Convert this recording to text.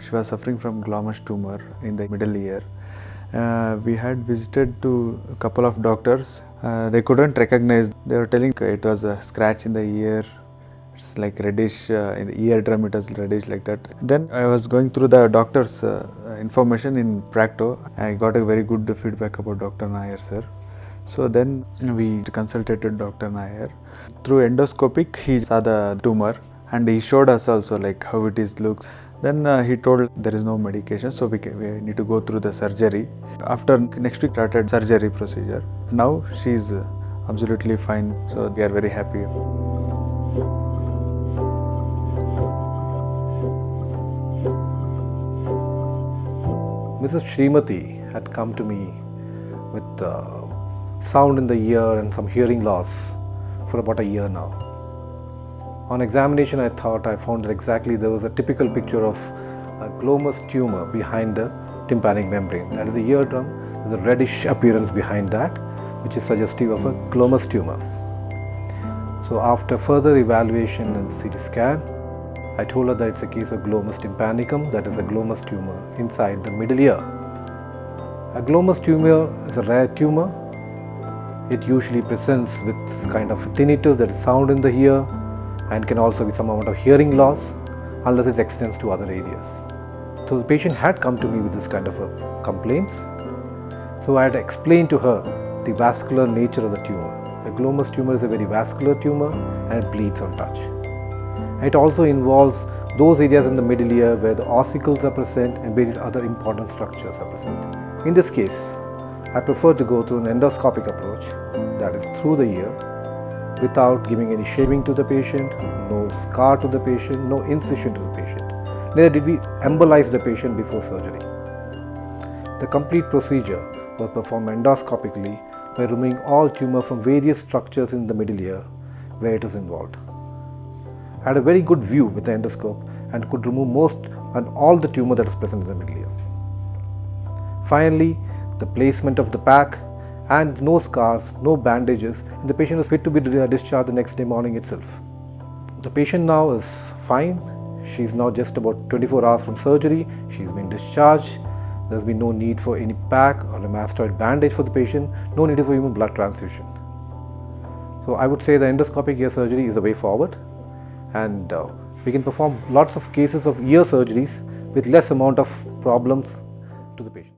She was suffering from glomus tumor in the middle ear. We had visited to a couple of doctors. They couldn't recognize. They were telling it was a scratch in the ear. It's like reddish in the eardrum. It was reddish like that. Then I was going through the doctor's information in Practo. I got a very good feedback about Dr. Nair sir. So then we consulted Dr. Nair. Through endoscopic, he saw the tumor and he showed us also like how it is looks. Then he told there is no medication, so we need to go through the surgery. After next week started surgery procedure. Now she is absolutely fine, so we are very happy. Mrs. Srimati had come to me with sound in the ear and some hearing loss for about a year now. On examination, I found that exactly there was a typical picture of a glomus tumor behind the tympanic membrane. That is the eardrum. There's a reddish appearance behind that, which is suggestive of a glomus tumor. So after further evaluation and CT scan, I told her that it's a case of glomus tympanicum, that is a glomus tumor inside the middle ear. A glomus tumor is a rare tumor. It usually presents with kind of tinnitus, that is sound in the ear, and can also be some amount of hearing loss unless it extends to other areas. So the patient had come to me with this kind of complaints. So I had explained to her the vascular nature of the tumor. A glomus tumor is a very vascular tumor and it bleeds on touch. It also involves those areas in the middle ear where the ossicles are present and various other important structures are present. In this case, I prefer to go through an endoscopic approach, that is through the ear, without giving any shaving to the patient, no scar to the patient, no incision to the patient. Neither did we embolize the patient before surgery. The complete procedure was performed endoscopically by removing all tumor from various structures in the middle ear where it was involved. I had a very good view with the endoscope and could remove most and all the tumor that is present in the middle ear. Finally, the placement of the pack and no scars, no bandages, and the patient was fit to be discharged the next day morning itself. The patient now is fine. She is now just about 24 hours from surgery. She has been discharged. There has been no need for any pack or a mastoid bandage for the patient, no need for even blood transfusion. So I would say the endoscopic ear surgery is the way forward, and we can perform lots of cases of ear surgeries with less amount of problems to the patient.